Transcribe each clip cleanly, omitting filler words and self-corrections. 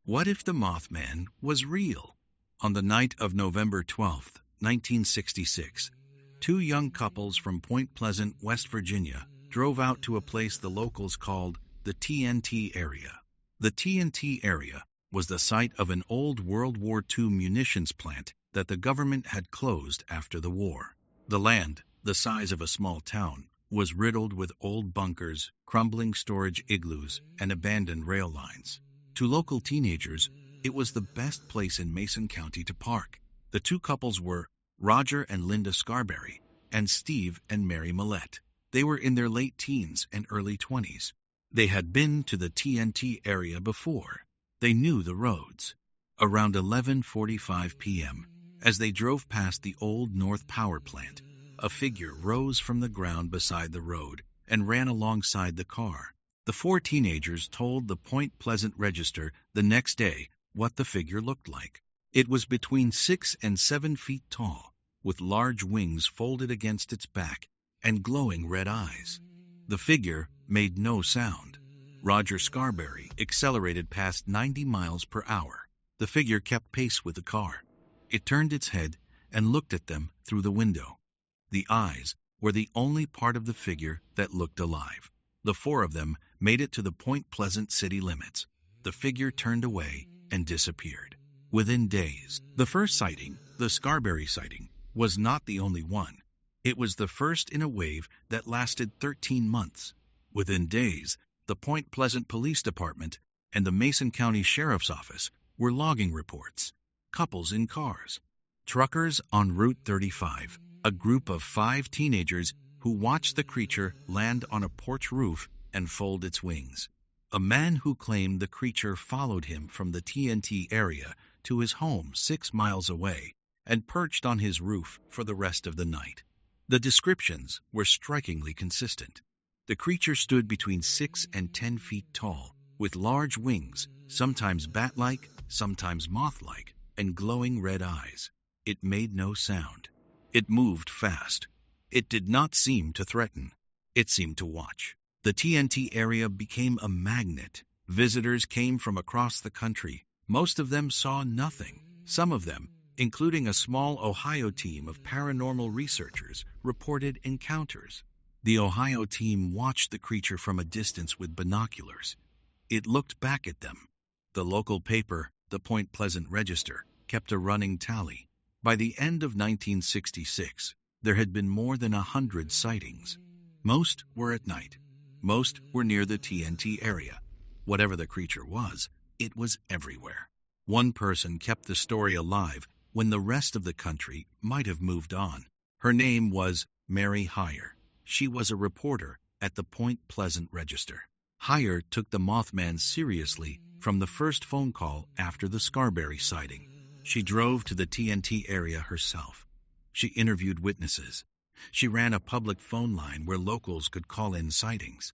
What if the Mothman was real? On the night of November 12th, 1966, two young couples from Point Pleasant, West Virginia, drove out to a place the locals called the TNT Area. The TNT Area was the site of an old World War II munitions plant that the government had closed after the war. The land, the size of a small town, was riddled with old bunkers, crumbling storage igloos, and abandoned rail lines. To local teenagers, it was the best place in Mason County to park. The two couples were Roger and Linda Scarberry, and Steve and Mary Millette. They were in their late teens and early 20s. They had been to the TNT area before. They knew the roads. Around 11:45 p.m., as they drove past the old North Power Plant, a figure rose from the ground beside the road and ran alongside the car. The four teenagers told the Point Pleasant Register the next day what the figure looked like. It was between 6 and 7 feet tall, with large wings folded against its back and glowing red eyes. The figure made no sound. Roger Scarberry accelerated past 90 miles per hour. The figure kept pace with the car. It turned its head and looked at them through the window. The eyes were the only part of the figure that looked alive. The four of them made it to the Point Pleasant city limits. The figure turned away and disappeared. Within days, the first sighting, the Scarberry sighting, was not the only one. It was the first in a wave that lasted 13 months. Within days, the Point Pleasant Police Department and the Mason County Sheriff's Office were logging reports. Couples in cars. Truckers on Route 35. A group of 5 teenagers who watched the creature land on a porch roof and fold its wings. A man who claimed the creature followed him from the TNT area to his home 6 miles away and perched on his roof for the rest of the night. The descriptions were strikingly consistent. The creature stood between 6 and 10 feet tall, with large wings, sometimes bat-like, sometimes moth-like, and glowing red eyes. It made no sound. It moved fast. It did not seem to threaten. It seemed to watch. The TNT area became a magnet. Visitors came from across the country. Most of them saw nothing. Some of them, including a small Ohio team of paranormal researchers, reported encounters. The Ohio team watched the creature from a distance with binoculars. It looked back at them. The local paper, the Point Pleasant Register, kept a running tally. By the end of 1966, there had been more than 100 sightings. Most were at night. Most were near the TNT area. Whatever the creature was, it was everywhere. One person kept the story alive when the rest of the country might have moved on. Her name was Mary Hyre. She was a reporter at the Point Pleasant Register. Hyre took the Mothman seriously from the first phone call after the Scarberry sighting. She drove to the TNT area herself. She interviewed witnesses. She ran a public phone line where locals could call in sightings.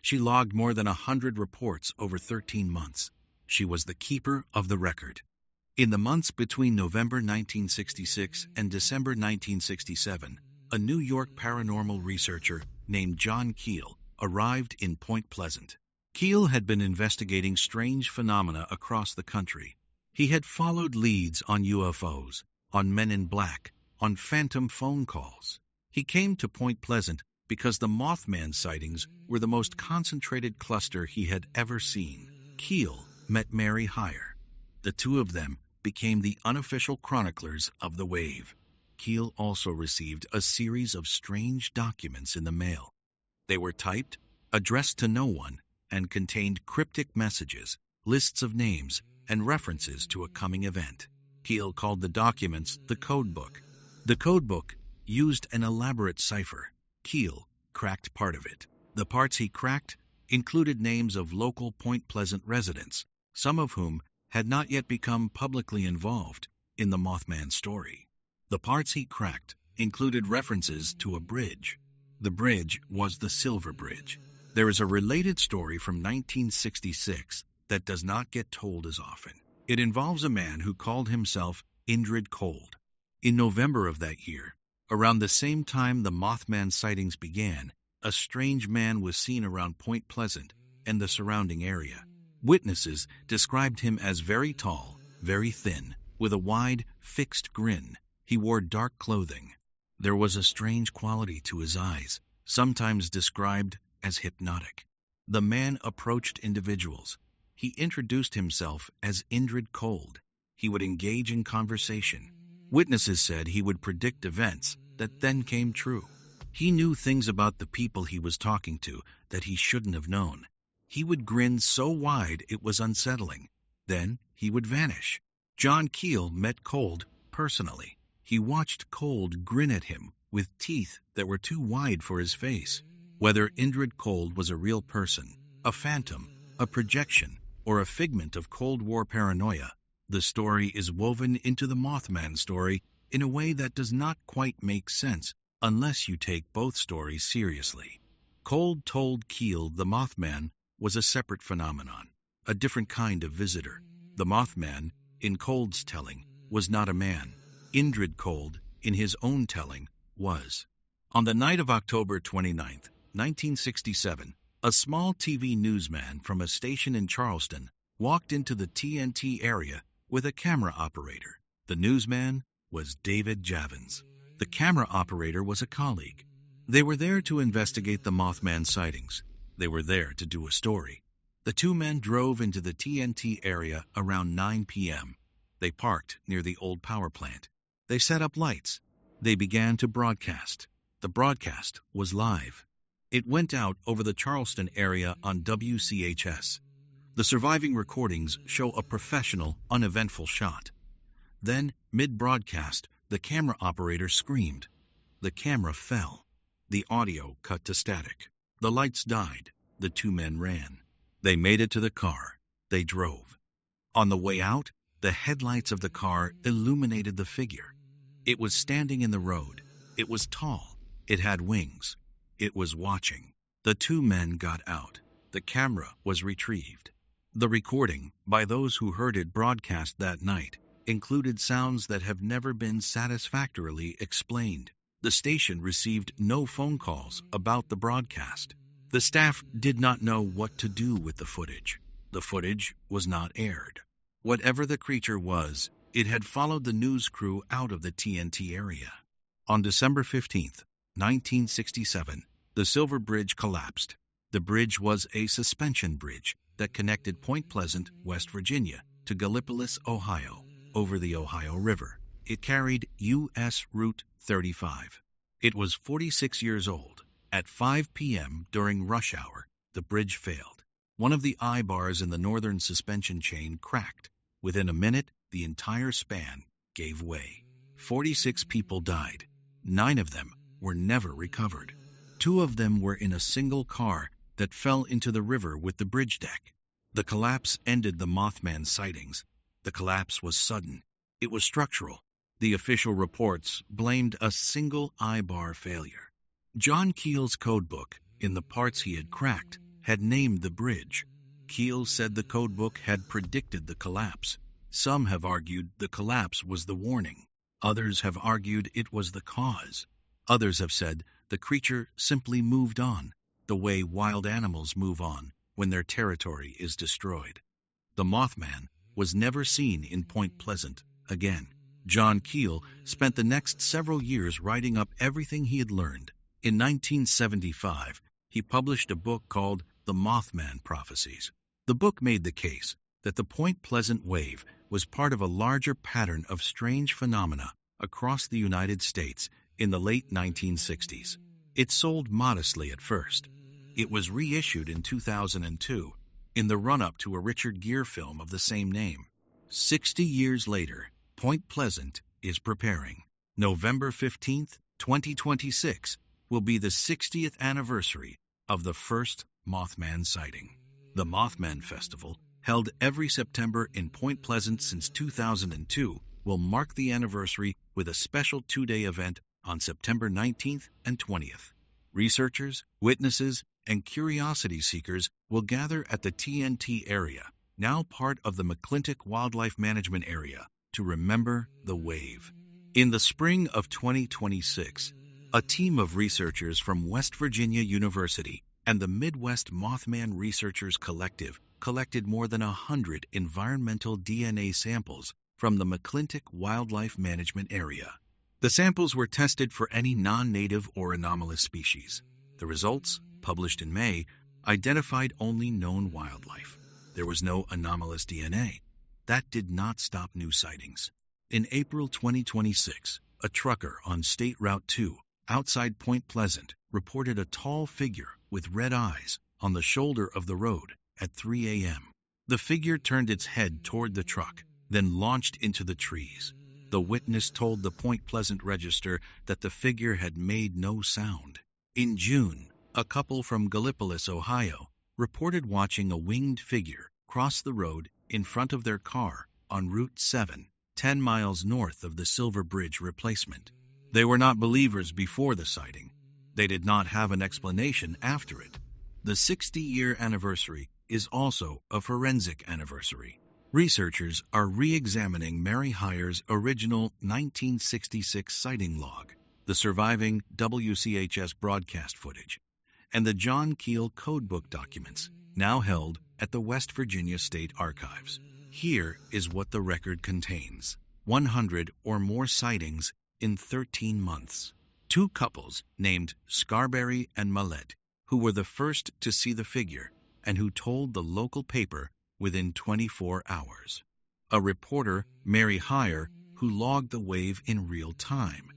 She logged more than 100 reports over 13 months. She was the keeper of the record. In the months between November 1966 and December 1967, a New York paranormal researcher named John Keel arrived in Point Pleasant. Keel had been investigating strange phenomena across the country. He had followed leads on UFOs, on men in black, on phantom phone calls. He came to Point Pleasant because the Mothman sightings were the most concentrated cluster he had ever seen. Keel met Mary Hyre. The two of them became the unofficial chroniclers of the wave. Keel also received a series of strange documents in the mail. They were typed, addressed to no one, and contained cryptic messages, lists of names, and references to a coming event. Keel called the documents the codebook. The codebook used an elaborate cipher. Keel cracked part of it. The parts he cracked included names of local Point Pleasant residents, some of whom had not yet become publicly involved in the Mothman story. The parts he cracked included references to a bridge. The bridge was the Silver Bridge. There is a related story from 1966 that does not get told as often. It involves a man who called himself Indrid Cold. In November of that year, around the same time the Mothman sightings began, a strange man was seen around Point Pleasant and the surrounding area. Witnesses described him as very tall, very thin, with a wide, fixed grin. He wore dark clothing. There was a strange quality to his eyes, sometimes described as hypnotic. The man approached individuals. He introduced himself as Indrid Cold. He would engage in conversation. Witnesses said he would predict events that then came true. He knew things about the people he was talking to that he shouldn't have known. He would grin so wide it was unsettling. Then he would vanish. John Keel met Cold personally. He watched Cold grin at him with teeth that were too wide for his face. Whether Indrid Cold was a real person, a phantom, a projection, or a figment of Cold War paranoia, the story is woven into the Mothman story in a way that does not quite make sense unless you take both stories seriously. Cold told Keel the Mothman was a separate phenomenon, a different kind of visitor. The Mothman, in Cold's telling, was not a man. Indrid Cold, in his own telling, was. On the night of October 29, 1967, a small TV newsman from a station in Charleston walked into the TNT area with a camera operator. The newsman was David Javins. The camera operator was a colleague. They were there to investigate the Mothman sightings. They were there to do a story. The two men drove into the TNT area around 9 p.m. They parked near the old power plant. They set up lights. They began to broadcast. The broadcast was live. It went out over the Charleston area on WCHS. The surviving recordings show a professional, uneventful shot. Then, mid-broadcast, the camera operator screamed. The camera fell. The audio cut to static. The lights died. The two men ran. They made it to the car. They drove. On the way out, the headlights of the car illuminated the figure. It was standing in the road. It was tall. It had wings. It was watching. The two men got out. The camera was retrieved. The recording, by those who heard it broadcast that night, included sounds that have never been satisfactorily explained. The station received no phone calls about the broadcast. The staff did not know what to do with the footage. The footage was not aired. Whatever the creature was, it had followed the news crew out of the TNT area. On December 15, 1967, the Silver Bridge collapsed. The bridge was a suspension bridge that connected Point Pleasant, West Virginia, to Gallipolis, Ohio, over the Ohio River. It carried U.S. Route 35. It was 46 years old. At 5 p.m. during rush hour, the bridge failed. One of the eye bars in the northern suspension chain cracked. Within a minute, the entire span gave way. 46 people died. 9 of them were never recovered. 2 of them were in a single car that fell into the river with the bridge deck. The collapse ended the Mothman sightings. The collapse was sudden. It was structural. The official reports blamed a single eye bar failure. John Keel's codebook, in the parts he had cracked, had named the bridge. Keel said the codebook had predicted the collapse. Some have argued the collapse was the warning. Others have argued it was the cause. Others have said the creature simply moved on, the way wild animals move on when their territory is destroyed. The Mothman was never seen in Point Pleasant again. John Keel spent the next several years writing up everything he had learned. In 1975, he published a book called The Mothman Prophecies. The book made the case that the Point Pleasant wave was part of a larger pattern of strange phenomena across the United States in the late 1960s. It sold modestly at first. It was reissued in 2002 in the run-up to a Richard Gere film of the same name. 60 years later, Point Pleasant is preparing. November 15, 2026, will be the 60th anniversary of the first Mothman sighting. The Mothman Festival, held every September in Point Pleasant since 2002, will mark the anniversary with a special 2-day event on September 19th and 20th. Researchers, witnesses, and curiosity seekers will gather at the TNT area, now part of the McClintic Wildlife Management Area, to remember the wave. In the spring of 2026, a team of researchers from West Virginia University and the Midwest Mothman Researchers Collective collected more than 100 environmental DNA samples from the McClintic Wildlife Management Area. The samples were tested for any non-native or anomalous species. The results, published in May, identified only known wildlife. There was no anomalous DNA. That did not stop new sightings. In April 2026, a trucker on State Route 2 outside Point Pleasant reported a tall figure with red eyes on the shoulder of the road at 3 a.m. The figure turned its head toward the truck, then launched into the trees. The witness told the Point Pleasant Register that the figure had made no sound. In June, a couple from Gallipolis, Ohio, reported watching a winged figure cross the road in front of their car on Route 7, 10 miles north of the Silver Bridge replacement. They were not believers before the sighting. They did not have an explanation after it. The 60-year anniversary is also a forensic anniversary. Researchers are re-examining Mary Hyre's original 1966 sighting log, the surviving WCHS broadcast footage, and the John Keel codebook documents, now held at the West Virginia State Archives. Here is what the record contains: 100 or more sightings in 13 months. 2 couples named Scarberry and Millette, who were the first to see the figure and who told the local paper within 24 hours. A reporter, Mary Hyre, who logged the wave in real time.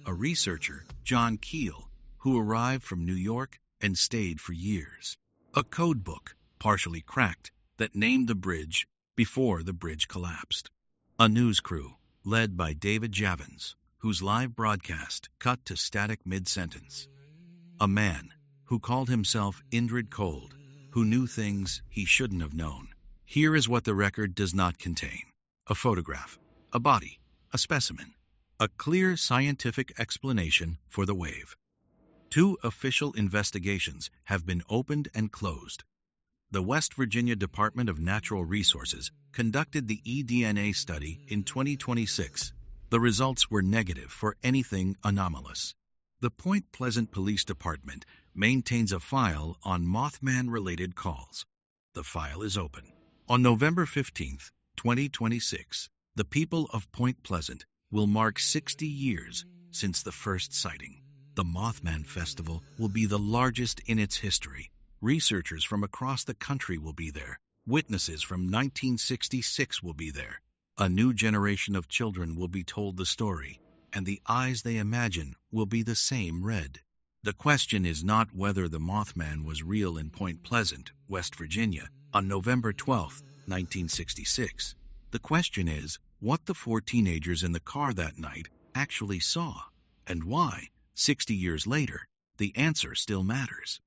A researcher, John Keel, who arrived from New York and stayed for years. A codebook, partially cracked, that named the bridge before the bridge collapsed. A news crew, led by David Javins, whose live broadcast cut to static mid-sentence. A man who called himself Indrid Cold, who knew things he shouldn't have known. Here is what the record does not contain: a photograph, a body, a specimen, a clear scientific explanation for the wave. 2 official investigations have been opened and closed. The West Virginia Department of Natural Resources conducted the eDNA study in 2026. The results were negative for anything anomalous. The Point Pleasant Police Department maintains a file on Mothman-related calls. The file is open. On November 15, 2026, the people of Point Pleasant will mark 60 years since the first sighting. The Mothman Festival will be the largest in its history. Researchers from across the country will be there. Witnesses from 1966 will be there. A new generation of children will be told the story, and the eyes they imagine will be the same red. The question is not whether the Mothman was real in Point Pleasant, West Virginia, on November 12, 1966. The question is what the 4 teenagers in the car that night actually saw, and why, 60 years later, the answer still matters.